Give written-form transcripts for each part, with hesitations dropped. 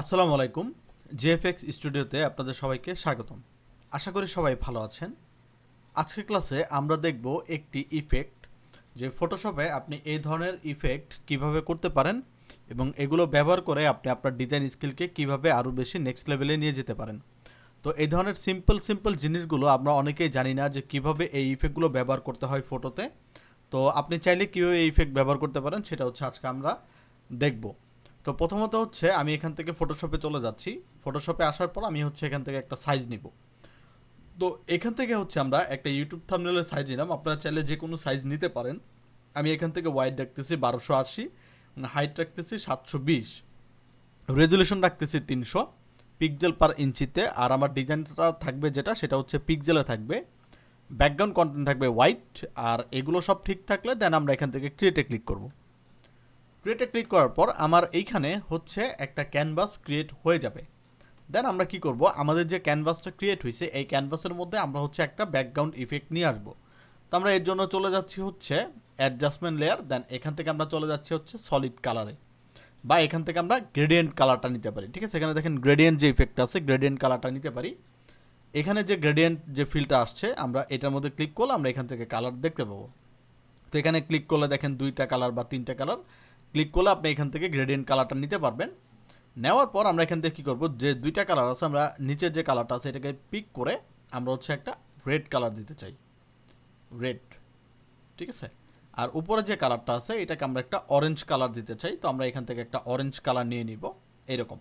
আসসালামু আলাইকুম। জেএফএক্স স্টুডিওতে আপনাদের সবাইকে স্বাগতম। আশা করি সবাই ভালো আছেন। আজকের ক্লাসে আমরা দেখব একটি ইফেক্ট, যে ফটোশপে আপনি এই ধরনের ইফেক্ট কিভাবে করতে পারেন এবং এগুলো ব্যবহার করে আপনি আপনার ডিজাইন স্কিলকে কিভাবে আরও বেশি নেক্সট লেভেলে নিয়ে যেতে পারেন। তো এই ধরনের সিম্পল জিনিসগুলো আমরা অনেকেই জানি না যে কিভাবে এই ইফেক্টগুলো ব্যবহার করতে হয় ফটোতে। তো আপনি চাইলে কীভাবে এই ইফেক্ট ব্যবহার করতে পারেন সেটা হচ্ছে আজকে আমরা দেখব। তো প্রথমত হচ্ছে আমি এখান থেকে ফটোশপে চলে যাচ্ছি। ফটোশপে আসার পর আমি হচ্ছে এখান থেকে একটা সাইজ নিব। তো এখান থেকে হচ্ছে আমরা একটা ইউটিউব থাম্বনেলের সাইজ নিলাম। আপনারা চাইলে যে কোনো সাইজ নিতে পারেন। আমি এখান থেকে ওয়াইড রাখতেছি 1280, হাইট রাখতেছি 720, রেজুলেশন রাখতেছি 300 পিক্সেল পার ইঞ্চিতে। আর আমার ডিজাইনটা থাকবে যেটা, সেটা হচ্ছে পিক্সেলে থাকবে। ব্যাকগ্রাউন্ড কন্টেন্ট থাকবে হোয়াইট। আর এগুলো সব ঠিক থাকলে দেন আমরা এখান থেকে ক্রিয়েটে ক্লিক করব। ক্রিয়েটে ক্লিক করার পর আমার এইখানে হচ্ছে একটা ক্যানভাস ক্রিয়েট হয়ে যাবে। দেন আমরা কি করব, আমাদের যে ক্যানভাসটা ক্রিয়েট হয়েছে এই ক্যানভাসের মধ্যে আমরা হচ্ছে একটা ব্যাকগ্রাউন্ড ইফেক্ট নিয়ে আসবো। তো আমরা এর জন্য চলে যাচ্ছি হচ্ছে অ্যাডজাস্টমেন্ট লেয়ার। দেন এখান থেকে আমরা চলে যাচ্ছি হচ্ছে সলিড কালারে, বা এখান থেকে আমরা গ্রেডিয়েন্ট কালারটা নিতে পারি। ঠিক আছে, এখানে দেখেন গ্রেডিয়েন্ট যে ইফেক্ট আছে, গ্রেডিয়েন্ট কালারটা নিতে পারি। এখানে যে গ্রেডিয়েন্ট যে ফিলটা আসছে আমরা এটার মধ্যে ক্লিক করলে আমরা এখান থেকে কালার দেখতে পাবো। তো এখানে ক্লিক করলে দেখেন 2টা কালার বা 3টা কালার ক্লিক করলে আপনি এখান থেকে গ্রেডিয়েন্ট কালারটা নিতে পারবেন। নেওয়ার পর আমরা এখান থেকে কী করবো, যে 2টা কালার আছে আমরা নিচের যে কালারটা আছে এটাকে পিক করে আমরা হচ্ছে একটা রেড কালার দিতে চাই, রেড। ঠিক আছে, আর উপরে যে কালারটা আছে এটাকে আমরা একটা অরেঞ্জ কালার দিতে চাই। তো আমরা এখান থেকে একটা অরেঞ্জ কালার নিয়ে নিব এরকম।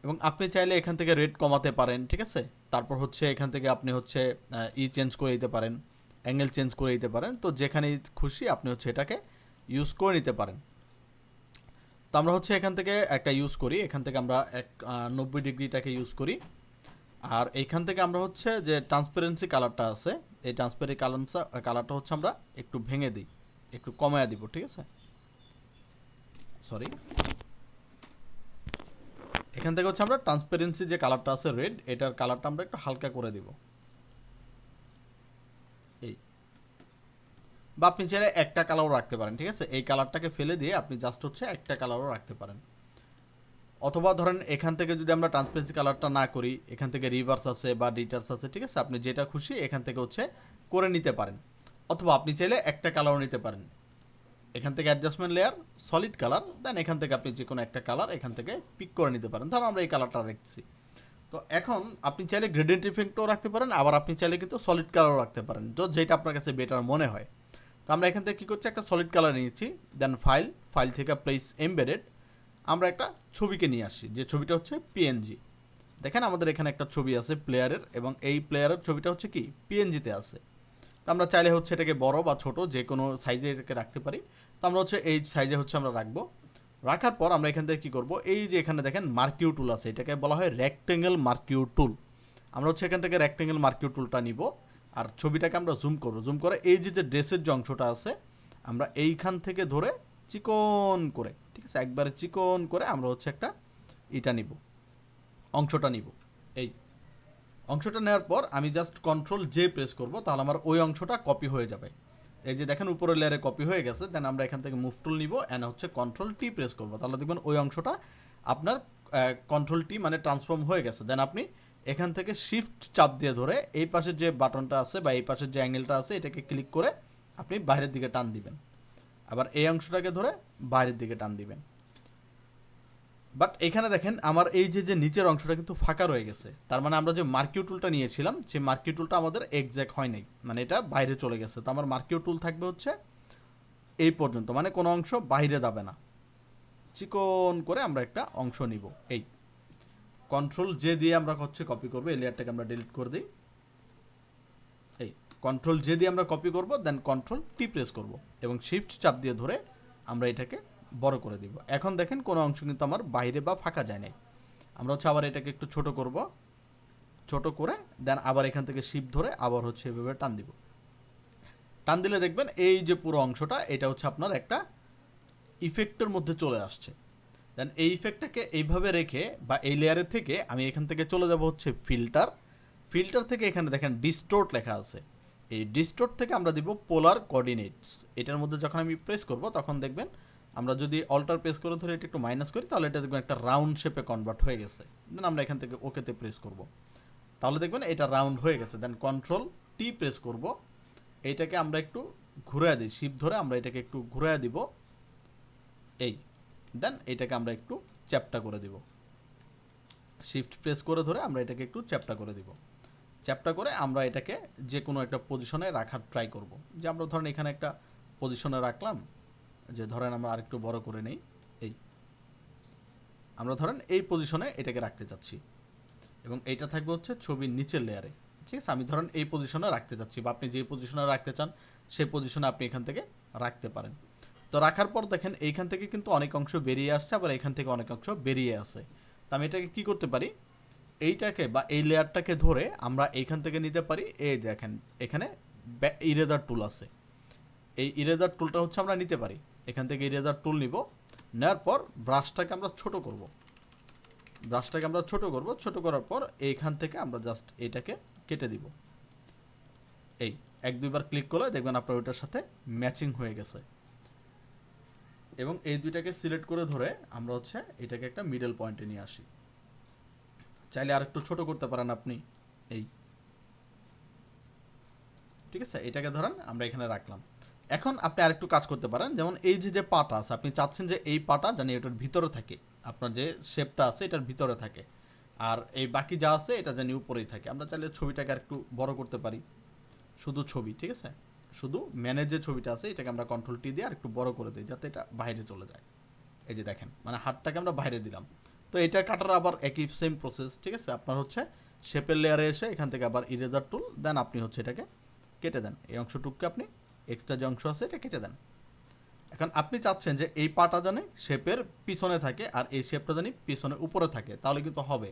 এবং আপনি চাইলে এখান থেকে রেড কমাতে পারেন। ঠিক আছে, তারপর হচ্ছে এখান থেকে আপনি হচ্ছে চেঞ্জ করে দিতে পারেন, অ্যাঙ্গেল চেঞ্জ করে দিতে পারেন। তো যেখানে খুশি আপনি হচ্ছে এটাকে ইউজ করে নিতে পারেন। তো আমরা হচ্ছে এখান থেকে একটা ইউজ করি, এখান থেকে আমরা 90 ডিগ্রিটাকে ইউজ করি। আর এইখান থেকে আমরা হচ্ছে যে ট্রান্সপারেন্সি কালারটা আছে, এই ট্রান্সপারেন্সি কালারটা হচ্ছে আমরা একটু ভেঙে দিই, একটু কমায়া দিব। ঠিক আছে, সরি, এখান থেকে হচ্ছে আমরা ট্রান্সপারেন্সি যে কালারটা আছে রেড, এটার কালারটা আমরা একটু হালকা করে দিব এই। বা আপনি চাইলে একটা কালারও রাখতে পারেন। ঠিক আছে, এই কালারটাকে ফেলে দিয়ে আপনি জাস্ট হচ্ছে একটা কালারও রাখতে পারেন। অথবা ধরেন এখান থেকে যদি আমরা ট্রান্সপারেন্সি কালারটা না করি, এখান থেকে রিভার্স আছে বা ডিটার্স আছে। ঠিক আছে, আপনি যেটা খুশি এখান থেকে হচ্ছে করে নিতে পারেন। অথবা আপনি চাইলে একটা কালারও নিতে পারেন। এখান থেকে অ্যাডজাস্টমেন্ট লেয়ার, সলিড কালার, দেন এখান থেকে আপনি যে কোনো একটা কালার এখান থেকে পিক করে নিতে পারেন। ধরুন আমরা এই কালারটা রাখছি। তো এখন আপনি চাইলে গ্রেডিয়েন্ট ইফেক্টও রাখতে পারেন, আবার আপনি চাইলে কিন্তু সলিড কালারও রাখতে পারেন, যেটা আপনার কাছে বেটার মনে হয়। তো আমরা এখান থেকে কী করছি, একটা সলিড কালার নিয়েছি। দেন ফাইল থেকে প্লেস এমবেডেড, আমরা একটা ছবিকে নিয়ে আসি, যে ছবিটা হচ্ছে পিএনজি। দেখেন আমাদের এখানে একটা ছবি আছে প্লেয়ারের, এবং এই প্লেয়ারের ছবিটা হচ্ছে কি পিএনজিতে আছে। তো আমরা চাইলে হচ্ছে এটাকে বড় বা ছোট যে কোনো সাইজে এটাকে রাখতে পারি। তো আমরা হচ্ছে এই সাইজে হচ্ছে আমরা রাখবো। রাখার পর আমরা এখান থেকে কী করবো, এই যে এখানে দেখেন মার্কিউ টুল আছে, এটাকে বলা হয় রেক্টেঙ্গেল মার্কিউ টুল। আমরা হচ্ছে এখান থেকে রেক্টেঙ্গেল মার্কিউ টুলটা নিব। আর ছবিটাকে আমরা জুম করবো, জুম করে এই যে ড্রেসের যে অংশটা আছে আমরা এইখান থেকে ধরে চিকন করে, ঠিক আছে, একবারে চিকন করে আমরা হচ্ছে একটা এটা নিব, অংশটা নিব। এই অংশটা নেওয়ার পর আমি জাস্ট কন্ট্রোল জে প্রেস করব, তাহলে আমার ওই অংশটা কপি হয়ে যাবে। এই যে দেখেন উপরের লেয়ারে কপি হয়ে গেছে। দেন আমরা এখান থেকে মুভ টুল নিব, অ্যান্ড হচ্ছে কন্ট্রোল টি প্রেস করবো, তাহলে দেখবেন ওই অংশটা আপনার কন্ট্রোল টি মানে ট্রান্সফর্ম হয়ে গেছে। দেন আপনি এখান থেকে শিফট চাপ দিয়ে ধরে এই পাশের যে বাটনটা আছে বা এই পাশের যে অ্যাঙ্গেলটা আছে এটাকে ক্লিক করে আপনি বাইরের দিকে টান দিবেন, আবার এই অংশটাকে ধরে বাইরের দিকে টান দিবেন। বাট এখানে দেখেন আমার এই যে নিচের অংশটা কিন্তু ফাঁকা রয়ে গেছে, তার মানে আমরা যে মার্কিউ টুলটা নিয়েছিলাম সেই মার্কিউ টুলটা আমাদের এক্স্যাক্ট হয় নাই, মানে এটা বাইরে চলে গেছে। তো আমার মার্কিউ টুল থাকবে হচ্ছে এই পর্যন্ত, মানে কোনো অংশ বাইরে যাবে না। চিকন করে আমরা একটা অংশ নিব। এই কন্ট্রোল জে দিয়ে আমরা হচ্ছে কপি করবো, এই লেয়ারটাকে আমরা ডিলিট করে দিই। এই কন্ট্রোল জে দিয়ে আমরা কপি করব, দেন কন্ট্রোল টি প্রেস করব এবং শিফট চাপ দিয়ে ধরে আমরা এটাকে বড় করে দিব। এখন দেখেন কোনো অংশ কিন্তু আমার বাইরে বা ফাঁকা যায় নাই। আমরা হচ্ছে আবার এটাকে একটু ছোট করব, ছোট করে দেন আবার এখান থেকে শিফট ধরে আবার হচ্ছে এভাবে টান দিব। টান দিলে দেখবেন এই যে পুরো অংশটা এটা হচ্ছে আপনার একটা ইফেক্টের মধ্যে চলে আসছে। দেন এই ইফেক্টটাকে এইভাবে রেখে বা এই লেয়ারের থেকে আমি এখান থেকে চলে যাব হচ্ছে ফিল্টার থেকে এখানে দেখেন ডিস্টোর্ট লেখা আছে, এই ডিস্টোর্ট থেকে আমরা দিব পোলার কোঅর্ডিনেটস। এটার মধ্যে যখন আমি প্রেস করব তখন দেখবেন আমরা যদি অল্টার প্রেস করে ধরে এটা একটু মাইনাস করি তাহলে এটা দেখবেন একটা রাউন্ড শেপে কনভার্ট হয়ে গেছে। দেন আমরা এখান থেকে ওকেতে প্রেস করব, তাহলে দেখবেন এটা রাউন্ড হয়ে গেছে। দেন কন্ট্রোল টি প্রেস করব, এইটাকে আমরা একটু ঘুরে দিই, শিপ ধরে আমরা এটাকে একটু ঘুরে দিব এই। দেন এটাকে আমরা একটু চ্যাপটা করে দিব, শিফট প্রেস করে ধরে আমরা এটাকে একটু চ্যাপটা করে দিব। চ্যাপটা করে আমরা এটাকে যে কোনো একটা পজিশনে রাখার ট্রাই করব। যে আমরা ধরেন এখানে একটা পজিশনে রাখলাম, যে ধরেন আমরা আরেকটু বড় করে নেই, এই আমরা ধরেন এই পজিশনে এটাকে রাখতে চাচ্ছি এবং এইটা থাকবে হচ্ছে ছবির নিচের লেয়ারে। ঠিক আছে, আমি ধরেন এই পজিশনে রাখতে চাচ্ছি, বা আপনি যে পজিশনে রাখতে চান সেই পজিশনে আপনি এখান থেকে রাখতে পারেন। তো রাখার পর দেখেন এইখান থেকে কিন্তু অনেক অংশ বেরিয়ে আসছে, আবার এখান থেকে অনেক অংশ বেরিয়ে আসে। তো আমি এটাকে কী করতে পারি, এইটাকে বা এই লেয়ারটাকে ধরে আমরা এইখান থেকে নিতে পারি। এই দেখেন এখানে ইরেজার টুল আছে, এই ইরেজার টুলটা হচ্ছে আমরা নিতে পারি। এখান থেকে ইরেজার টুল নিব, নেওয়ার পর ব্রাশটাকে আমরা ছোট করব, ছোট করার পর এইখান থেকে আমরা জাস্ট এইটাকে কেটে দিব। এই এক দুইবার ক্লিক করলে দেখবেন আপনার ওইটার সাথে ম্যাচিং হয়ে গেছে। এবং এই দুইটাকে সিলেক্ট করে ধরে আমরা হচ্ছে এটাকে একটা মিডল পয়েন্টে নিয়ে আসি। চাইলে আর একটু ছোট করতে পারেন আপনি, এই ঠিক আছে। এটাকে ধরেন আমরা এখানে রাখলাম। এখন আপনি আরেকটু কাজ করতে পারেন, যেমন এই যে পাটা আছে, আপনি চাচ্ছেন যে এই পাটা জানি এটার ভিতরে থাকে, আপনার যে শেপটা আছে এটার ভিতরে থাকে, আর এই বাকি যা আছে এটা জানি উপরেই থাকে। আমরা চাইলে ছবিটাকে আরেকটু বড় করতে পারি, শুধু ছবি, ঠিক আছে, শুধু ম্যানের যে ছবিটা আছে এটাকে আমরা কন্ট্রোল টি দিয়ে আরেকটু বড় করে দিই যাতে এটা বাইরে চলে যায়। এই যে দেখেন, মানে হাতটাকে আমরা বাইরে দিলাম। তো এটা কাটার আবার একই সেম প্রসেস, ঠিক আছে। আপনার হচ্ছে শেপের লেয়ারে এসে এখান থেকে আবার ইরেজার টুল দেন, আপনি হচ্ছে এটাকে কেটে দেন, এই অংশটুকুকে আপনি এক্সট্রা যে অংশ আছে এটা কেটে দেন। এখন আপনি চাচ্ছেন যে এই পাটা জানি শেপের পিছনে থাকে আর এই শেপটা জানি পিছনে উপরে থাকে, তাহলে কিন্তু হবে।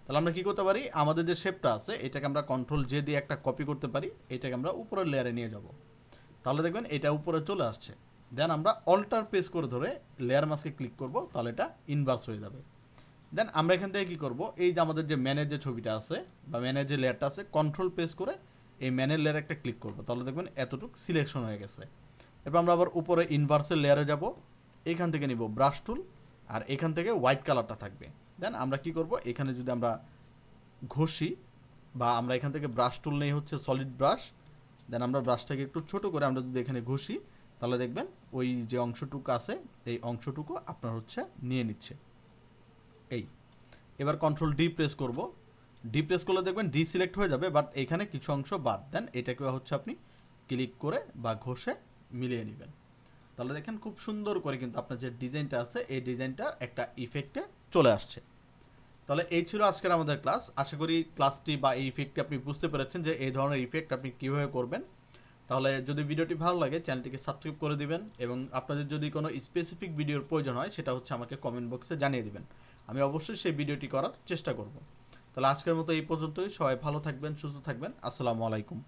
তাহলে আমরা কি করতে পারি, আমাদের যে শেপটা আছে এটাকে আমরা কন্ট্রোল জে দিয়ে একটা কপি করতে পারি, এটাকে আমরা উপরের লেয়ারে নিয়ে যাব, তাহলে দেখবেন এটা উপরে চলে আসছে। দেন আমরা অল্টার প্রেস করে ধরে লেয়ার মাস্কে ক্লিক করব, তাহলে এটা ইনভার্স হয়ে যাবে। দেন আমরা এখান থেকে কী করব, এই যে আমাদের যে ম্যানের যে ছবিটা আছে বা ম্যানের যে লেয়ারটা আছে, কন্ট্রোল প্রেস করে এই ম্যানের লেয়ার একটা ক্লিক করব, তাহলে দেখবেন এতটুকু সিলেকশন হয়ে গেছে। এরপর আমরা আবার উপরে ইনভার্সের লেয়ারে যাব, এইখান থেকে নিব ব্রাশ টুল, আর এখান থেকে হোয়াইট কালারটা থাকবে। দেন আমরা কি করব, এখানে যদি আমরা ঘষি বা আমরা এখান থেকে ব্রাশ টুল নেই হচ্ছে সলিড ব্রাশ, দেন আমরা ব্রাশটাকে একটু ছোট করে আমরা যদি এখানে ঘষি তাহলে দেখবেন ওই যে অংশটুকু আছে এই অংশটুকু আপনার হচ্ছে নিয়ে নিচ্ছে। এই এবার কন্ট্রোল ডি প্রেস করব, ডি প্রেস করলে দেখবেন ডি সিলেক্ট হয়ে যাবে, বাট এখানে কিছু অংশ বাদ। দেন এটাকে হচ্ছে আপনি ক্লিক করে বা ঘষে মিলিয়ে নেবেন, তাহলে দেখেন খুব সুন্দর করে কিন্তু আপনার যে ডিজাইনটা আছে এই ডিজাইনটা একটা ইফেক্টে চলে আসছে। তাহলে এই ছিল আজকের আমাদের ক্লাস। আশা করি ক্লাসটি বা এই ইফেক্টটি আপনি বুঝতে পেরেছেন যে এই ধরনের ইফেক্ট আপনি কীভাবে করবেন। তাহলে যদি ভিডিওটি ভালো লাগে চ্যানেলটিকে সাবস্ক্রাইব করে দিবেন, এবং আপনাদের যদি কোনো স্পেসিফিক ভিডিওর প্রয়োজন হয় সেটা হচ্ছে আমাকে কমেন্ট বক্সে জানিয়ে দিবেন, আমি অবশ্যই সেই ভিডিওটি করার চেষ্টা করব। তাহলে আজকের মতো এই পর্যন্তই, সবাই ভালো থাকবেন, সুস্থ থাকবেন, আসসালামু আলাইকুম।